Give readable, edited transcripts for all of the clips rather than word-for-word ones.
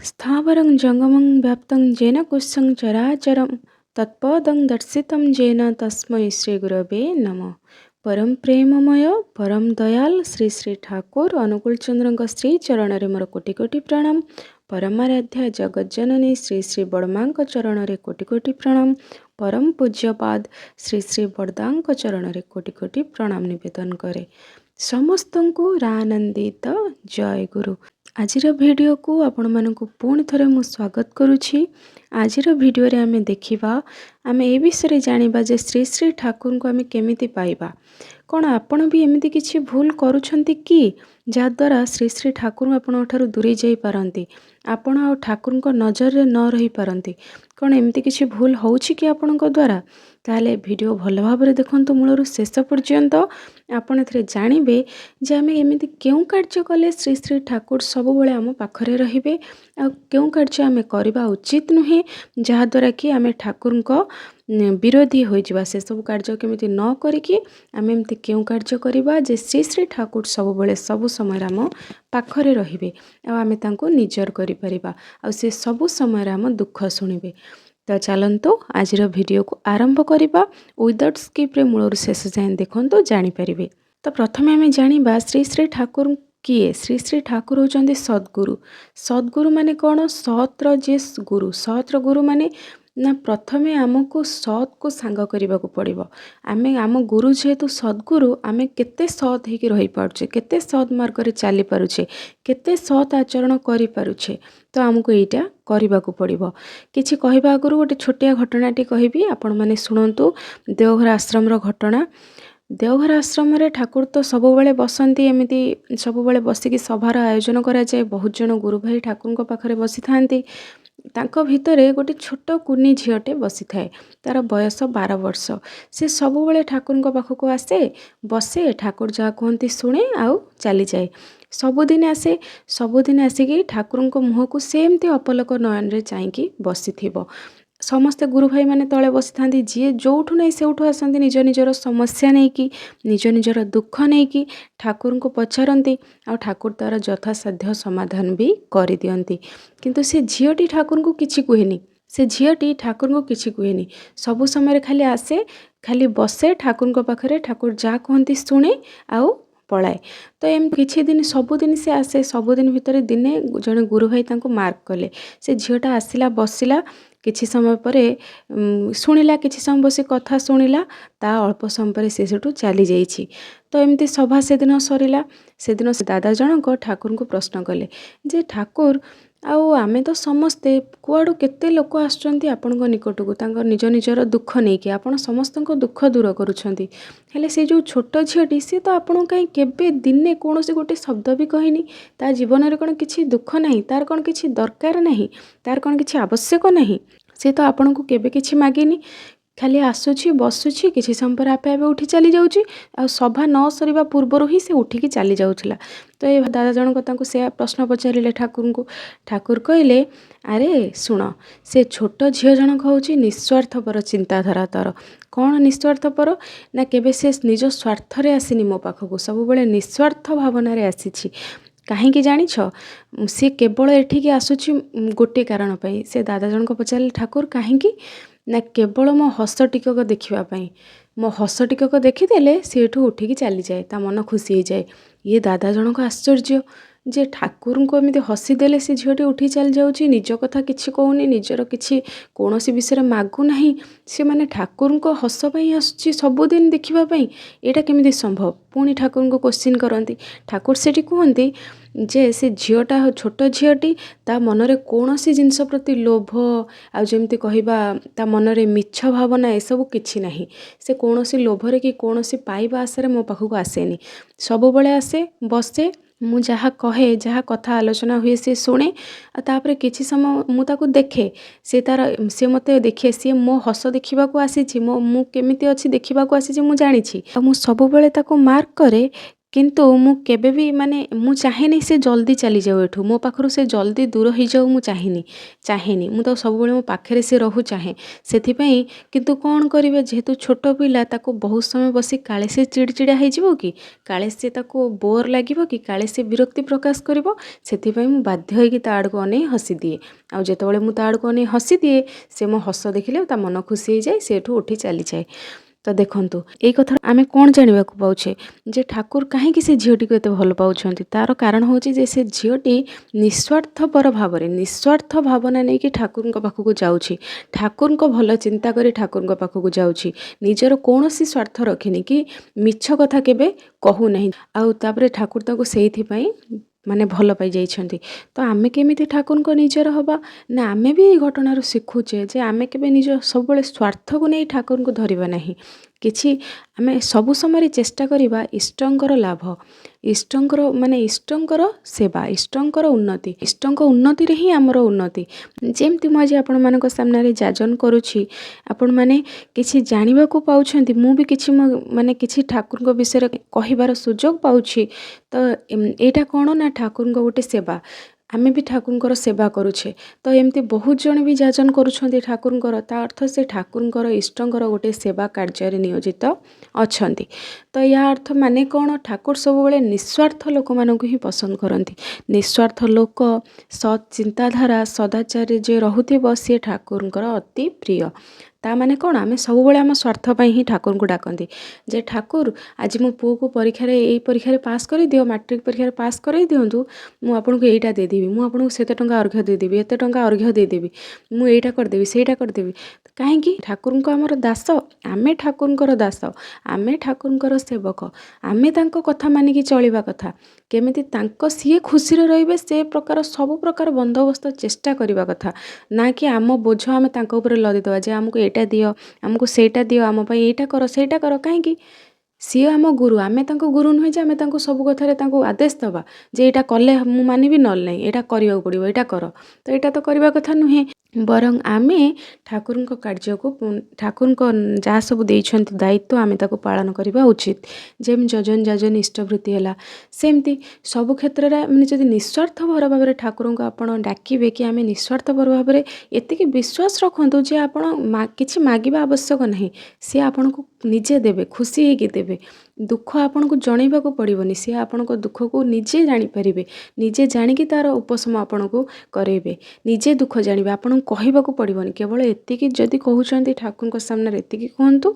स्थावरं जङ्गमं व्याप्तं येन कुत्सं चराचरं तत्पदं दर्शितं येन तस्मै श्रीगुरवे नमः। परम प्रेममय परम दयाल श्री श्री ठाकुर ଅନୁକୂଳ ଚନ୍ଦ୍ରଙ୍କ ଶ୍ରୀ ଚରଣରେ ମୋର କୋଟି କୋଟି ପ୍ରଣାମ। ପରମାରାଧ୍ୟା ଜଗଜ୍ଜନନୀ ଶ୍ରୀ ଶ୍ରୀ ବଡ଼ମାଙ୍କ ଚରଣରେ କୋଟି କୋଟି ପ୍ରଣାମ। ପରମ ପୂଜ୍ୟପାଦ ଶ୍ରୀ ଶ୍ରୀ ବଡ଼ଦାଙ୍କ ଚରଣରେ କୋଟି କୋଟି ପ୍ରଣାମ ନିବେଦନ କରେ। ସମସ୍ତଙ୍କୁ ରାନନ୍ଦିତ ଜୟ ଗୁରୁ। ଆଜିର ଭିଡ଼ିଓକୁ ଆପଣମାନଙ୍କୁ ପୁଣି ଥରେ ମୁଁ ସ୍ୱାଗତ କରୁଛି। ଆଜିର ଭିଡ଼ିଓରେ ଆମେ ଦେଖିବା, ଆମେ ଏ ବିଷୟରେ ଜାଣିବା ଯେ ଶ୍ରୀ ଶ୍ରୀ ଠାକୁରଙ୍କୁ ଆମେ କେମିତି ପାଇବା। କ'ଣ ଆପଣ ବି ଏମିତି କିଛି ଭୁଲ କରୁଛନ୍ତି କି ଯାହାଦ୍ୱାରା ଶ୍ରୀ ଶ୍ରୀ ଠାକୁର ଆପଣଙ୍କ ଠାରୁ ଦୂରେଇ ଯାଇପାରନ୍ତି, ଆପଣ ଆଉ ଠାକୁରଙ୍କ ନଜରରେ ନ ରହିପାରନ୍ତି? କ'ଣ ଏମିତି କିଛି ଭୁଲ ହେଉଛି କି ଆପଣଙ୍କ ଦ୍ୱାରା? ତାହେଲେ ଭିଡ଼ିଓ ଭଲ ଭାବରେ ଦେଖନ୍ତୁ ମୂଳରୁ ଶେଷ ପର୍ଯ୍ୟନ୍ତ। ଆପଣ ଏଥିରେ ଜାଣିବେ ଯେ ଆମେ ଏମିତି କେଉଁ କାର୍ଯ୍ୟ କଲେ ଶ୍ରୀ ଶ୍ରୀ ଠାକୁର ସବୁବେଳେ ଆମ ପାଖରେ ରହିବେ, ଆଉ କେଉଁ କାର୍ଯ୍ୟ ଆମେ କରିବା ଉଚିତ ନୁହେଁ ଯାହାଦ୍ୱାରା କି ଆମେ ଠାକୁରଙ୍କ ବିରୋଧୀ ହୋଇଯିବା। ସେସବୁ କାର୍ଯ୍ୟ କେମିତି ନ କରିକି ଆମେ ଏମିତି କେଉଁ କାର୍ଯ୍ୟ କରିବା ଯେ ଶ୍ରୀ ଶ୍ରୀ ଠାକୁର ସବୁବେଳେ ସବୁ ସମୟରେ ଆମ ପାଖରେ ରହିବେ ଆଉ ଆମେ ତାଙ୍କୁ ନିଜର କରିପାରିବା, ଆଉ ସେ ସବୁ ସମୟରେ ଆମ ଦୁଃଖ ଶୁଣିବେ। ତ ଚାଲନ୍ତୁ ଆଜିର ଭିଡ଼ିଓକୁ ଆରମ୍ଭ କରିବା। ୱିଦାଉଟ୍ ସ୍କିପ୍ରେ ମୂଳରୁ ଶେଷ ଯାଏଁ ଦେଖନ୍ତୁ, ଜାଣିପାରିବେ। ତ ପ୍ରଥମେ ଆମେ ଜାଣିବା ଶ୍ରୀ ଶ୍ରୀ ଠାକୁର କିଏ। ଶ୍ରୀ ଶ୍ରୀ ଠାକୁର ହେଉଛନ୍ତି ସଦ୍ଗୁରୁ। ସଦ୍ଗୁରୁ ମାନେ କ'ଣ? ସତ୍ର ଯିଏ ଗୁରୁ। ସତ୍ର ଗୁରୁ ମାନେ ନା ପ୍ରଥମେ ଆମକୁ ସତ୍କୁ ସାଙ୍ଗ କରିବାକୁ ପଡ଼ିବ। ଆମେ ଆମ ଗୁରୁ ଯେହେତୁ ସଦ୍ଗୁରୁ, ଆମେ କେତେ ସତ୍ ହେଇକି ରହିପାରୁଛେ, କେତେ ସତ୍ ମାର୍ଗରେ ଚାଲିପାରୁଛେ, କେତେ ସତ୍ ଆଚରଣ କରିପାରୁଛେ, ତ ଆମକୁ ଏଇଟା କରିବାକୁ ପଡ଼ିବ। କିଛି କହିବା ଆଗରୁ ଗୋଟେ ଛୋଟିଆ ଘଟଣାଟି କହିବି, ଆପଣମାନେ ଶୁଣନ୍ତୁ। ଦେଓଘର ଆଶ୍ରମର ଘଟଣା। ଦେଓଘର ଆଶ୍ରମରେ ଠାକୁର ତ ସବୁବେଳେ ବସନ୍ତି, ଏମିତି ସବୁବେଳେ ବସିକି ସଭାର ଆୟୋଜନ କରାଯାଏ। ବହୁତ ଜଣ ଗୁରୁ ଭାଇ ଠାକୁରଙ୍କ ପାଖରେ ବସିଥାନ୍ତି। ତାଙ୍କ ଭିତରେ ଗୋଟେ ଛୋଟ କୁନି ଝିଅଟେ ବସିଥାଏ, ତାର ବୟସ 12 ବର୍ଷ। ସେ ସବୁବେଳେ ଠାକୁରଙ୍କ ପାଖକୁ ଆସେ, ବସେ, ଠାକୁର ଯାହା କୁହନ୍ତି ଶୁଣେ ଆଉ ଚାଲିଯାଏ। ସବୁଦିନ ଆସେ, ସବୁଦିନ ଆସିକି ଠାକୁରଙ୍କ ମୁହଁକୁ ସେମିତି ଅପଲକ ନୟନରେ ଚାହିଁକି ବସିଥିବ। ସମସ୍ତେ ଗୁରୁଭାଇମାନେ ତଳେ ବସିଥାନ୍ତି, ଯିଏ ଯେଉଁଠୁ ନେଇ ସେଇଠୁ ଆସନ୍ତି ନିଜ ନିଜର ସମସ୍ୟା ନେଇକି, ନିଜ ନିଜର ଦୁଃଖ ନେଇକି ଠାକୁରଙ୍କୁ ପଚାରନ୍ତି, ଆଉ ଠାକୁର ତା'ର ଯଥାସାଧ୍ୟ ସମାଧାନ ବି କରିଦିଅନ୍ତି। କିନ୍ତୁ ସେ ଝିଅଟି ଠାକୁରଙ୍କୁ କିଛି କୁହେନି। ସେ ଝିଅଟି ଠାକୁରଙ୍କୁ କିଛି କୁହେନି, ସବୁ ସମୟରେ ଖାଲି ଆସେ, ଖାଲି ବସେ ଠାକୁରଙ୍କ ପାଖରେ, ଠାକୁର ଯାହା କୁହନ୍ତି ଶୁଣେ ଆଉ ପଳାଏ। ତ ଏମିତି କିଛି ଦିନ, ସବୁଦିନ ସେ ଆସେ। ସବୁଦିନ ଭିତରେ ଦିନେ ଜଣେ ଗୁରୁଭାଇ ତାଙ୍କୁ ମାର୍କ କଲେ। ସେ ଝିଅଟା ଆସିଲା, ବସିଲା, କିଛି ସମୟ ପରେ ଶୁଣିଲା, କିଛି ସମୟ ବସି କଥା ଶୁଣିଲା, ତା ଅଳ୍ପ ସମୟ ପରେ ସେ ସେଠୁ ଚାଲିଯାଇଛି। ତ ଏମିତି ସଭା ସେଦିନ ସରିଲା। ସେଦିନ ସେ ଦାଦା ଜଣକ ଠାକୁରଙ୍କୁ ପ୍ରଶ୍ନ କଲେ ଯେ ଠାକୁର, ଆଉ ଆମେ ତ ସମସ୍ତେ କୁଆଡ଼ୁ କେତେ ଲୋକ ଆସୁଛନ୍ତି ଆପଣଙ୍କ ନିକଟକୁ, ତାଙ୍କ ନିଜ ନିଜର ଦୁଃଖ ନେଇକି, ଆପଣ ସମସ୍ତଙ୍କ ଦୁଃଖ ଦୂର କରୁଛନ୍ତି, ହେଲେ ସେ ଯେଉଁ ଛୋଟ ଝିଅଟି, ସିଏ ତ ଆପଣଙ୍କୁ କାହିଁ କେବେ ଦିନେ କୌଣସି ଗୋଟେ ଶବ୍ଦ ବି କହିନି। ତା ଜୀବନରେ କ'ଣ କିଛି ଦୁଃଖ ନାହିଁ? ତାର କ'ଣ କିଛି ଦରକାର ନାହିଁ? ତାର କ'ଣ କିଛି ଆବଶ୍ୟକ ନାହିଁ? ସେ ତ ଆପଣଙ୍କୁ କେବେ କିଛି ମାଗିନି, ଖାଲି ଆସୁଛି, ବସୁଛି, କିଛି ସମୟ ପରେ ଆପେ ଆପେ ଉଠି ଚାଲି ଯାଉଛି, ଆଉ ସଭା ନ ସରିବା ପୂର୍ବରୁ ହିଁ ସେ ଉଠିକି ଚାଲି ଯାଉଥିଲା। ତ ଏ ଦାଦା ଜଣକ ତାଙ୍କୁ ସେ ପ୍ରଶ୍ନ ପଚାରିଲେ ଠାକୁରଙ୍କୁ। ଠାକୁର କହିଲେ, ଆରେ ଶୁଣ, ସେ ଛୋଟ ଝିଅ ଜଣକ ହେଉଛି ନିଃସ୍ୱାର୍ଥପର ଚିନ୍ତାଧାରା ତାର। କ'ଣ ନିଃସ୍ୱାର୍ଥପର? ନା କେବେ ସେ ନିଜ ସ୍ୱାର୍ଥରେ ଆସିନି ମୋ ପାଖକୁ, ସବୁବେଳେ ନିଃସ୍ୱାର୍ଥ ଭାବନାରେ ଆସିଛି। କାହିଁକି ଜାଣିଛ? ସେ କେବଳ ଏଠିକି ଆସୁଛି ଗୋଟିଏ କାରଣ ପାଇଁ। ସେ ଦାଦା ଜଣକ ପଚାରିଲେ, ଠାକୁର କାହିଁକି? ନା କେବଳ ମୋ ହସ ଟିକକ ଦେଖିବା ପାଇଁ। ମୋ ହସ ଟିକକ ଦେଖିଦେଲେ ସେ ଏଠୁ ଉଠିକି ଚାଲିଯାଏ, ତା ମନ ଖୁସି ହେଇଯାଏ। ଇଏ ଦାଦା ଜଣକ ଆଶ୍ଚର୍ଯ୍ୟ ଯେ ଠାକୁରଙ୍କୁ ଏମିତି ହସିଦେଲେ ସେ ଝିଅଟି ଉଠି ଚାଲିଯାଉଛି, ନିଜ କଥା କିଛି କହୁନି, ନିଜର କିଛି କୌଣସି ବିଷୟରେ ମାଗୁନାହିଁ, ସେମାନେ ଠାକୁରଙ୍କ ହସ ପାଇଁ ଆସୁଛି ସବୁଦିନ ଦେଖିବା ପାଇଁ, ଏଇଟା କେମିତି ସମ୍ଭବ? ପୁଣି ଠାକୁରଙ୍କୁ କୋଶ୍ଚିନ୍ କରନ୍ତି। ଠାକୁର ସେଠି କୁହନ୍ତି ଯେ ସେ ଝିଅଟା, ଛୋଟ ଝିଅଟି, ତା ମନରେ କୌଣସି ଜିନିଷ ପ୍ରତି ଲୋଭ, ଆଉ ଯେମିତି କହିବା ତା ମନରେ ମିଛ ଭାବନା, ଏସବୁ କିଛି ନାହିଁ। ସେ କୌଣସି ଲୋଭରେ କି କୌଣସି ପାଇବା ଆଶାରେ ମୋ ପାଖକୁ ଆସେନି। ସବୁବେଳେ ଆସେ, ବସେ, ମୁଁ ଯାହା କହେ, ଯାହା କଥା ଆଲୋଚନା ହୁଏ ସେ ଶୁଣେ, ଆଉ ତାପରେ କିଛି ସମୟ ମୁଁ ତାକୁ ଦେଖେ, ସେ ମୋତେ ଦେଖେ, ସିଏ ମୋ ହସ ଦେଖିବାକୁ ଆସିଛି, ମୁଁ କେମିତି ଅଛି ଦେଖିବାକୁ ଆସିଛି ମୁଁ ଜାଣିଛି, ଆଉ ମୁଁ ସବୁବେଳେ ତାକୁ ମାର୍କ କରେ କିନ୍ତୁ ମୁଁ କେବେ ବି ମାନେ ମୁଁ ଚାହେଁନି ସେ ଜଲ୍ଦି ଚାଲିଯାଉ ଏଠୁ, ମୋ ପାଖରୁ ସେ ଜଲ୍ଦି ଦୂର ହେଇଯାଉ ମୁଁ ଚାହେଁନି। ମୁଁ ତ ସବୁବେଳେ ମୋ ପାଖରେ ସେ ରହୁ ଚାହେଁ। ସେଥିପାଇଁ କିନ୍ତୁ କ'ଣ କରିବେ, ଯେହେତୁ ଛୋଟ ପିଲା ତାକୁ ବହୁତ ସମୟ ବସି କାଳେ ସେ ଚିଡ଼ଚିଡ଼ା ହେଇଯିବ କି, କାଳେ ସେ ତାକୁ ବୋର୍ ଲାଗିବ କି, କାଳେ ସେ ବିରକ୍ତି ପ୍ରକାଶ କରିବ, ସେଥିପାଇଁ ମୁଁ ବାଧ୍ୟ ହୋଇକି ତା ଆଡ଼କୁ ଅନେଇ ହସିଦିଏ। ଆଉ ଯେତେବେଳେ ମୁଁ ତା ଆଡ଼କୁ ଅନେଇ ହସିଦିଏ, ସେ ମୋ ହସ ଦେଖିଲେ ତା ମନ ଖୁସି ହେଇଯାଏ, ସେ ଏଠୁ ଉଠି ଚାଲିଯାଏ। ତ ଦେଖନ୍ତୁ, ଏଇ କଥା ଆମେ କ'ଣ ଜାଣିବାକୁ ପାଉଛେ, ଯେ ଠାକୁର କାହିଁକି ସେ ଝିଅଟିକୁ ଏତେ ଭଲ ପାଉଛନ୍ତି। ତା'ର କାରଣ ହେଉଛି ଯେ ସେ ଝିଅଟି ନିଃସ୍ୱାର୍ଥପର ଭାବରେ, ନିଃସ୍ୱାର୍ଥ ଭାବନା ନେଇକି ଠାକୁରଙ୍କ ପାଖକୁ ଯାଉଛି, ଠାକୁରଙ୍କ ଭଲ ଚିନ୍ତା କରି ଠାକୁରଙ୍କ ପାଖକୁ ଯାଉଛି, ନିଜର କୌଣସି ସ୍ୱାର୍ଥ ରଖିନି କି ମିଛ କଥା କେବେ କହୁନାହିଁ। ଆଉ ତାପରେ ଠାକୁର ତାକୁ ସେଇଥିପାଇଁ ମାନେ ଭଲ ପାଇଯାଇଛନ୍ତି। ତ ଆମେ କେମିତି ଠାକୁରଙ୍କ ନିଜର ହେବା ନା, ଆମେ ବି ଏଇ ଘଟଣାରୁ ଶିଖୁଛେ ଯେ ଆମେ କେବେ ନିଜ ସବୁବେଳେ ସ୍ୱାର୍ଥକୁ ନେଇ ଠାକୁରଙ୍କୁ ଧରିବା ନାହିଁ। କିଛି ଆମେ ସବୁ ସମୟରେ ଚେଷ୍ଟା କରିବା ଇଷ୍ଟଙ୍କର ଲାଭ, ଇଷ୍ଟଙ୍କର ସେବା, ଇଷ୍ଟଙ୍କର ଉନ୍ନତି, ଇଷ୍ଟଙ୍କ ଉନ୍ନତିରେ ହିଁ ଆମର ଉନ୍ନତି। ଯେମିତି ମୁଁ ଆଜି ଆପଣମାନଙ୍କ ସାମ୍ନାରେ ଯାଜନ କରୁଛି, ଆପଣମାନେ କିଛି ଜାଣିବାକୁ ପାଉଛନ୍ତି, ମୁଁ ବି କିଛି ମାନେ କିଛି ଠାକୁରଙ୍କ ବିଷୟରେ କହିବାର ସୁଯୋଗ ପାଉଛି। ତ ଏଇଟା କ'ଣ ନା ଠାକୁରଙ୍କ ଗୋଟେ ସେବା, ଆମେ ବି ଠାକୁରଙ୍କର ସେବା କରୁଛେ। ତ ଏମିତି ବହୁତ ଜଣ ବି ଯାଜନ କରୁଛନ୍ତି ଠାକୁରଙ୍କର, ତା ଅର୍ଥ ସେ ଠାକୁରଙ୍କର ଇଷ୍ଟଙ୍କର ଗୋଟେ ସେବା କାର୍ଯ୍ୟରେ ନିୟୋଜିତ ଅଛନ୍ତି। ତ ୟା ଅର୍ଥ ମାନେ କ'ଣ, ଠାକୁର ସବୁବେଳେ ନିଃସ୍ୱାର୍ଥ ଲୋକମାନଙ୍କୁ ହିଁ ପସନ୍ଦ କରନ୍ତି। ନିଃସ୍ୱାର୍ଥ ଲୋକ, ସତ୍ ଚିନ୍ତାଧାରା, ସଦାଚାରରେ ଯିଏ ରହୁଥିବ ସିଏ ଠାକୁରଙ୍କର ଅତି ପ୍ରିୟ। ତା ମାନେ କ'ଣ, ଆମେ ସବୁବେଳେ ଆମ ସ୍ୱାର୍ଥ ପାଇଁ ହିଁ ଠାକୁରଙ୍କୁ ଡାକନ୍ତି ଯେ ଠାକୁର ଆଜି ମୋ ପୁଅକୁ ଏଇ ପରୀକ୍ଷାରେ ପାସ୍ କରିଦିଅ, ମାଟ୍ରିକ ପରୀକ୍ଷାରେ ପାସ୍ କରାଇ ଦିଅନ୍ତୁ, ମୁଁ ଆପଣଙ୍କୁ ଏଇଟା ଦେଇଦେବି, ମୁଁ ଆପଣଙ୍କୁ ସେତେ ଟଙ୍କା ଅର୍ଘ୍ୟ ଦେଇଦେବି, ଏତେ ଟଙ୍କା ଅର୍ଘ୍ୟ ଦେଇଦେବି, ମୁଁ ଏଇଟା କରିଦେବି, ସେଇଟା କରିଦେବି। କାହିଁକି, ଠାକୁରଙ୍କ ଆମର ଦାସ, ଆମେ ଠାକୁରଙ୍କର ଦାସ, ଆମେ ଠାକୁରଙ୍କର ସେବକ, ଆମେ ତାଙ୍କ କଥା ମାନିକି ଚଳିବା କଥା। କେମିତି ସିଏ ଖୁସିରେ ରହିବେ ସେ ପ୍ରକାର ସବୁ ପ୍ରକାର ବନ୍ଦୋବସ୍ତ ଚେଷ୍ଟା କରିବା କଥା, ନା କି ଆମ ବୋଝ ଆମେ ତାଙ୍କ ଉପରେ ଲଦିଦେବା ଯେ ଆମକୁ ଏଇଟା ଦିଅ, ଆମକୁ ସେଇଟା ଦିଅ, ଆମ ପାଇଁ ଏଇଟା କର ସେଇଟା କର। କାହିଁକି, ସିଏ ଆମ ଗୁରୁ, ଆମେ ତାଙ୍କ ଗୁରୁ ନୁହେଁ ଯେ ଆମେ ତାଙ୍କୁ ସବୁ କଥାରେ ତାଙ୍କୁ ଆଦେଶ ଦେବା ଯେ ଏଇଟା କଲେ ମୁଁ ମାନିବି, ନହେଲେ ନାହିଁ, ଏଇଟା କରିବାକୁ ପଡ଼ିବ, ଏଇଟା କର। ତ ଏଇଟା ତ କରିବା କଥା ନୁହେଁ। ବରଂ ଆମେ ଠାକୁରଙ୍କ କାର୍ଯ୍ୟକୁ, ଠାକୁରଙ୍କ ଯାହା ସବୁ ଦେଇଛନ୍ତି ଦାୟିତ୍ୱ, ଆମେ ତାକୁ ପାଳନ କରିବା ଉଚିତ। ଯେମିତି ଯଜନ ଯାଜନ ଇଷ୍ଟବୃତ୍ତି ହେଲା, ସେମିତି ସବୁ କ୍ଷେତ୍ରରେ ମାନେ ଯଦି ନିଃସ୍ୱାର୍ଥପର ଭାବରେ ଠାକୁରଙ୍କୁ ଆପଣ ଡାକିବେ, କି ଆମେ ନିଃସ୍ୱାର୍ଥପର ଭାବରେ ଏତିକି ବିଶ୍ୱାସ ରଖନ୍ତୁ ଯେ ଆପଣ କିଛି ମାଗିବା ଆବଶ୍ୟକ ନାହିଁ, ସିଏ ଆପଣଙ୍କୁ ନିଜେ ଦେବେ, ଖୁସି ହେଇକି ଦେବେ। ଦୁଃଖ ଆପଣଙ୍କୁ ଜଣେଇବାକୁ ପଡ଼ିବନି, ସିଏ ଆପଣଙ୍କ ଦୁଃଖକୁ ନିଜେ ଜାଣିପାରିବେ, ନିଜେ ଜାଣିକି ତା'ର ଉପଶମ ଆପଣଙ୍କୁ କରେଇବେ। ନିଜେ ଦୁଃଖ ଜାଣିବେ, ଆପଣଙ୍କୁ କହିବାକୁ ପଡ଼ିବନି। କେବଳ ଏତିକି ଯଦି କହୁଛନ୍ତି ଠାକୁରଙ୍କ ସାମ୍ନାରେ, ଏତିକି କୁହନ୍ତୁ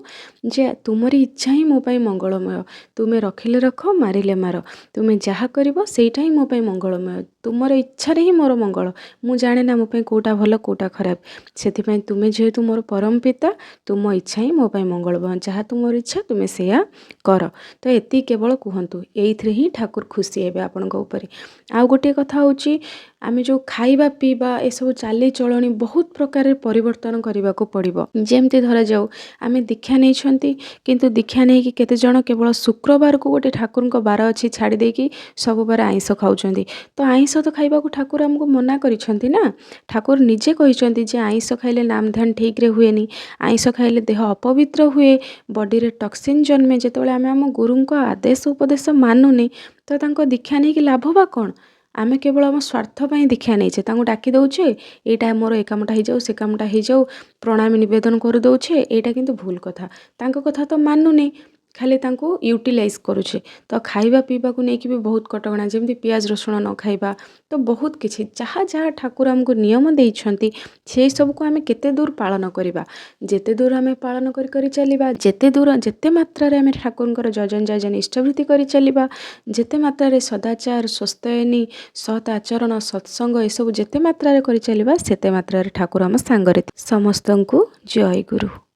ଯେ ତୁମରି ଇଚ୍ଛା ହିଁ ମୋ ପାଇଁ ମଙ୍ଗଳମୟ, ତୁମେ ରଖିଲେ ରଖ, ମାରିଲେ ମାର, ତୁମେ ଯାହା କରିବ ସେଇଟା ହିଁ ମୋ ପାଇଁ ମଙ୍ଗଳମୟ, ତୁମର ଇଚ୍ଛାରେ ହିଁ ମୋର ମଙ୍ଗଳ। ମୁଁ ଜାଣେ ନା ମୋ ପାଇଁ କେଉଁଟା ଭଲ କେଉଁଟା ଖରାପ, ସେଥିପାଇଁ ତୁମେ ଯେହେତୁ ମୋର ପରମ ପିତା, ତୁମ ଇଚ୍ଛା ହିଁ ମୋ ପାଇଁ ମଙ୍ଗଳମୟ, ଯାହା ତୁମର ଇଚ୍ଛା ତୁମେ ସେଇଆ କର। ତ ଏତିକି କେବଳ କୁହନ୍ତୁ, ଏଇଥିରେ ହିଁ ଠାକୁର ଖୁସି ହେବେ ଆପଣଙ୍କ ଉପରେ। ଆଉ ଗୋଟିଏ କଥା ହେଉଛି, ଆମେ ଯେଉଁ ଖାଇବା ପିଇବା ଏସବୁ ଚାଲିଚଳଣି ବହୁତ ପ୍ରକାରରେ ପରିବର୍ତ୍ତନ କରିବାକୁ ପଡ଼ିବ। ଯେମିତି ଧରାଯାଉ ଆମେ ଦୀକ୍ଷା ନେଇଛନ୍ତି, କିନ୍ତୁ ଦୀକ୍ଷା ନେଇକି କେତେଜଣ କେବଳ ଶୁକ୍ରବାରକୁ ଗୋଟେ ଠାକୁରଙ୍କ ବାର ଅଛି ଛାଡ଼ି ଦେଇକି ସବୁବାର ଆଇଁଷ ଖାଉଛନ୍ତି। ତ ଆଇଁଷ ତ ଖାଇବାକୁ ଠାକୁର ଆମକୁ ମନା କରିଛନ୍ତି ନା, ଠାକୁର ନିଜେ କହିଛନ୍ତି ଯେ ଆଇଁଷ ଖାଇଲେ ନାମ ଧ୍ୟାନ ଠିକ୍ରେ ହୁଏନି, ଆଇଁଷ ଖାଇଲେ ଦେହ ଅପବିତ୍ର ହୁଏ, ବଡ଼ିରେ ଟକ୍ସିନ୍ ଜନ୍ମେ। ଯେତେବେଳେ ଆମେ ଆମ ଗୁରୁଙ୍କ ଆଦେଶ ଉପଦେଶ ମାନୁନି, ତ ତାଙ୍କ ଦୀକ୍ଷା ନେଇକି ଲାଭ ବା କ'ଣ? ଆମେ କେବଳ ଆମ ସ୍ୱାର୍ଥ ପାଇଁ ଦୀକ୍ଷା ନେଇଛେ, ତାଙ୍କୁ ଡାକି ଦେଉଛେ ଏଇଟା ମୋର ଏ କାମଟା ହେଇଯାଉ, ସେ କାମଟା ହେଇଯାଉ, ପ୍ରଣାମୀ ନିବେଦନ କରିଦେଉଛେ, ଏଇଟା କିନ୍ତୁ ଭୁଲ କଥା। ତାଙ୍କ କଥା ତ ମାନୁନି, ଖାଲି ତାଙ୍କୁ ୟୁଟିଲାଇଜ୍ କରୁଛେ। ତ ଖାଇବା ପିଇବାକୁ ନେଇକି ବି ବହୁତ କଟକଣା, ଯେମିତି ପିଆଜ ରସୁଣ ନ ଖାଇବା, ତ ବହୁତ କିଛି ଯାହା ଠାକୁର ଆମକୁ ନିୟମ ଦେଇଛନ୍ତି, ସେଇ ସବୁକୁ ଆମେ କେତେ ଦୂର ପାଳନ କରିବା। ଯେତେ ଦୂର ଆମେ ପାଳନ କରି ଚାଲିବା, ଯେତେ ମାତ୍ରାରେ ଆମେ ଠାକୁରଙ୍କର ଯଜନ ଯାଜନ ଇଷ୍ଟବୃତ୍ତି କରି ଚାଲିବା, ଯେତେ ମାତ୍ରାରେ ସଦାଚାର, ସ୍ୱସ୍ତୟନୀ, ସତ୍ ଆଚରଣ, ସତ୍ସଙ୍ଗ ଏସବୁ ଯେତେ ମାତ୍ରାରେ କରି ଚାଲିବା, ସେତେ ମାତ୍ରାରେ ଠାକୁର ଆମ ସାଙ୍ଗରେ। ସମସ୍ତଙ୍କୁ ଜୟ ଗୁରୁ।